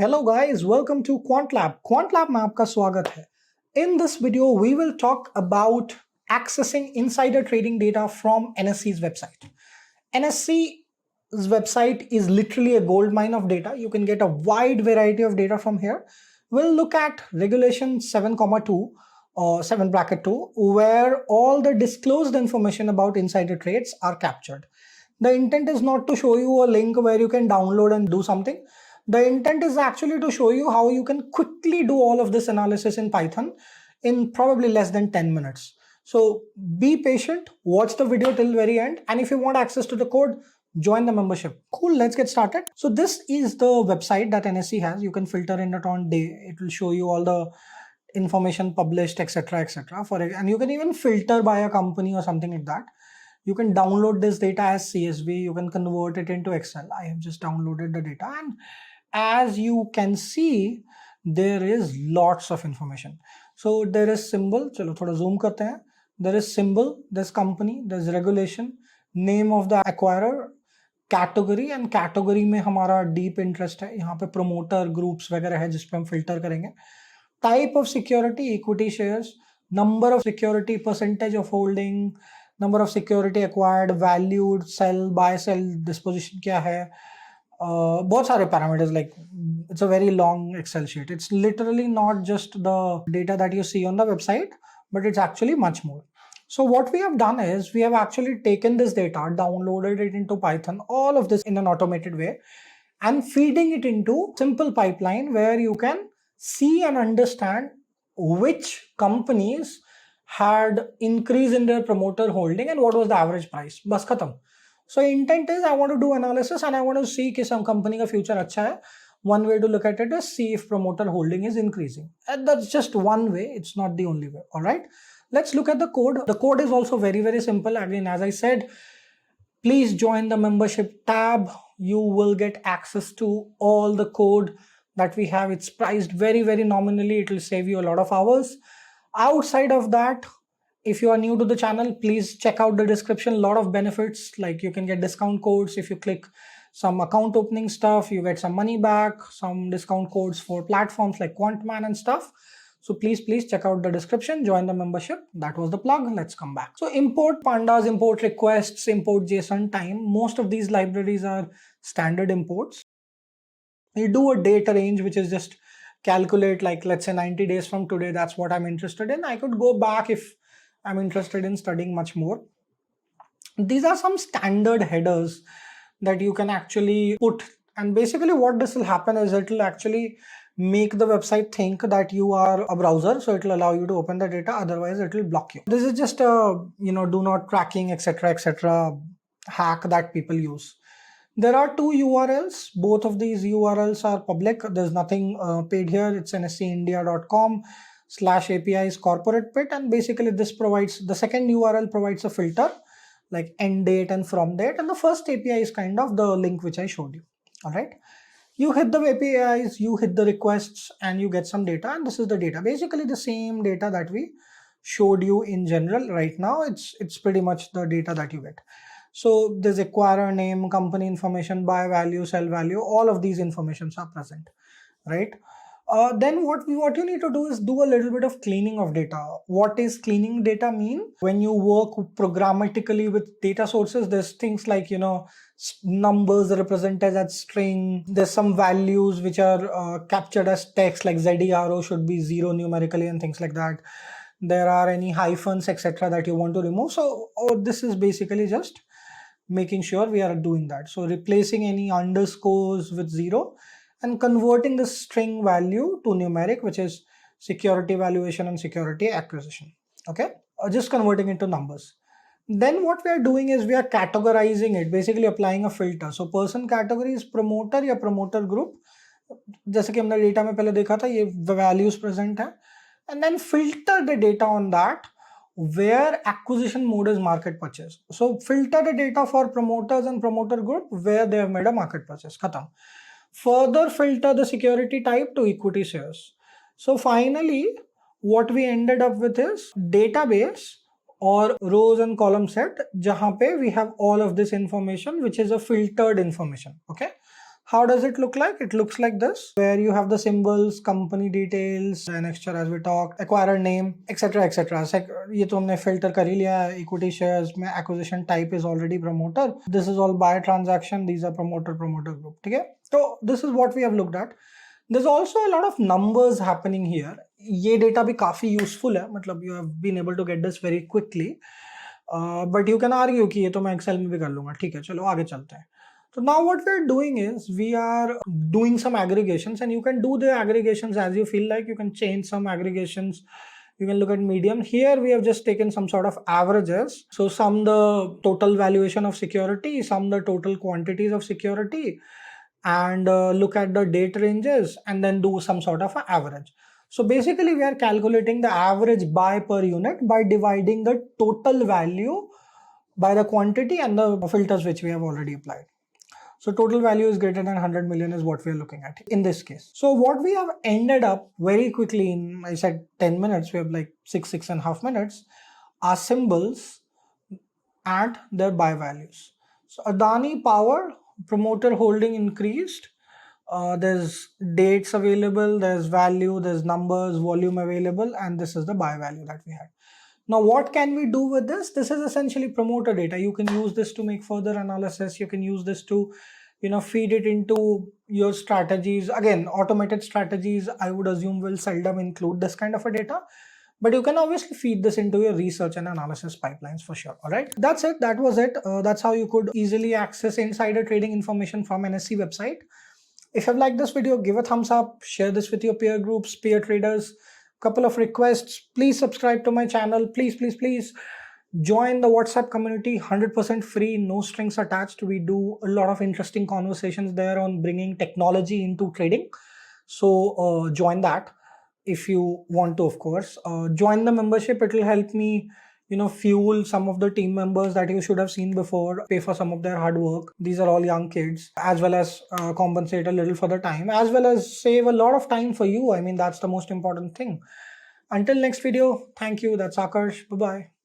Hello guys, welcome to QuantLab. QuantLab में आपका स्वागत है. In this video, we will talk about accessing insider trading data from NSE's website. NSE's website is literally a gold mine of data. You can get a wide variety of data from here. We'll look at regulation 7,2 or 7 bracket 2, where all the disclosed information about insider trades are captured. The intent is not to show you a link where you can download and do something. The intent is actually to show you how you can quickly do all of this analysis in Python in probably less than 10 minutes. So be patient, watch the video till very end, and if you want access to the code, join the membership. Cool, let's get started. So this is the website that NSE has. You can filter in it on day. It will show you all the information published, etc., etc. And you can even filter by a company or something like that. You can download this data as CSV. You can convert it into Excel. I have just downloaded the data, and as you can see, there is lots of information. So there is symbol. चलो थोड़ा zoom करते हैं. There is symbol, there's company, there's regulation, name of the acquirer, category, and category में हमारा deep interest है. यहाँ पे promoter groups वगैरह है जिस पे हम filter करेंगे. Type of security, equity shares, number of security, percentage of holding, number of security acquired, valued, sell, buy, sell, disposition क्या है. बहुत सारे parameters, like it's a very long Excel sheet. It's literally not just the data that you see on the website, but it's actually much more. So what we have done is we have actually taken this data, downloaded it into Python, all of this in an automated way, and feeding it into simple pipeline where you can see and understand which companies had increase in their promoter holding and what was the average price. Bas khatam. So intent is I want to do analysis and I want to see कि some company का future अच्छा है. One way to look at it is see if promoter holding is increasing. And that's just one way. It's not the only way. All right. Let's look at the code. The code is also very, very simple. Again, as I said, please join the membership tab. You will get access to all the code that we have. It's priced very, very nominally. It will save you a lot of hours. Outside of that, if you are new to the channel, please check out the description. A lot of benefits, like you can get discount codes. If you click some account opening stuff, you get some money back, some discount codes for platforms like QuantMan and stuff. So please check out the description, join the membership. That was the plug. Let's come back. So import pandas, import requests, import JSON time. Most of these libraries are standard imports. You do a data range, which is just calculate, like let's say 90 days from today. That's what I'm interested in. I could go back if I'm interested in studying much more. These are some standard headers that you can actually put, and basically what this will happen is it will actually make the website think that you are a browser, so it will allow you to open the data, otherwise it will block you. This is just a do not tracking, etc., hack that people use. There are two URLs. Both of these URLs are public. There's nothing paid here. It's nseindia.com/APIs corporate pit, and basically this provides, the second URL provides a filter like end date and from date, and the first API is kind of the link which I showed you. All right, you hit the APIs, you hit the requests, and you get some data, and this is the data, basically the same data that we showed you in general. Right now it's pretty much the data that you get. So there's acquirer name, company information, buy value, sell value, all of these informations are present, right? Then what you need to do is do a little bit of cleaning of data. What is cleaning data mean? When you work programmatically with data sources, there's things like, numbers represented as string. There's some values which are captured as text, like ZERO should be 0 numerically and things like that. There are any hyphens, etc. that you want to remove. So this is basically just making sure we are doing that. So replacing any underscores with 0 and converting the string value to numeric, which is security valuation and security acquisition. Okay, just converting it to numbers. Then what we are doing is we are categorizing it, basically applying a filter. So person category is promoter या promoter group. जैसे कि हमने data में पहले देखा था, ये values present है. And then filter the data on that where acquisition mode is market purchase. So filter the data for promoters and promoter group where they have made a market purchase. Khatam. Further filter the security type to equity shares. So finally, what we ended up with is database or rows and column set, jahan pe we have all of this information, which is a filtered information. Okay. How does it look like? It looks like this, where you have the symbols, company details, annexure as we talked, acquirer name, etc. etc. ये तो हमने filter कर ही लिया है. Equity shares में acquisition type is already promoter. This is all buy transaction. These are promoter group. ठीक है? So this is what we have looked at. There's also a lot of numbers happening here. ये data भी काफी useful है. मतलब you have been able to get this very quickly. But you can argue कि ये तो मैं Excel में भी कर लूँगा. ठीक है, चलो आगे चलते हैं. So now what we're doing is we are doing some aggregations, and you can do the aggregations as you feel like. You can change some aggregations. You can look at median. Here we have just taken some sort of averages. So some the total valuation of security, some the total quantities of security, and look at the date ranges, and then do some sort of an average. So basically we are calculating the average buy per unit by dividing the total value by the quantity and the filters which we have already applied. So total value is greater than 100 million is what we are looking at in this case. So what we have ended up very quickly in, I said 10 minutes, we have like 6.5 minutes, are symbols and their buy values. So Adani Power, promoter holding increased. There's dates available, there's value, there's numbers, volume available, and this is the buy value that we had. Now, what can we do with this? This is essentially promoter data. You can use this to make further analysis. You can use this to, feed it into your strategies. Again, automated strategies, I would assume, will seldom include this kind of a data. But you can obviously feed this into your research and analysis pipelines for sure. All right, that's it. That was it. That's how you could easily access insider trading information from NSE website. If you've liked this video, give a thumbs up, share this with your peer groups, peer traders. Couple of requests, please subscribe to my channel. Please join the WhatsApp community, 100% free, no strings attached. We do a lot of interesting conversations there on bringing technology into trading. So join that if you want to, of course. Join the membership. It will help me fuel some of the team members that you should have seen before, pay for some of their hard work. These are all young kids, as well as compensate a little for the time, as well as save a lot of time for you. I mean, that's the most important thing. Until next video, thank you. That's Akash. Bye-bye.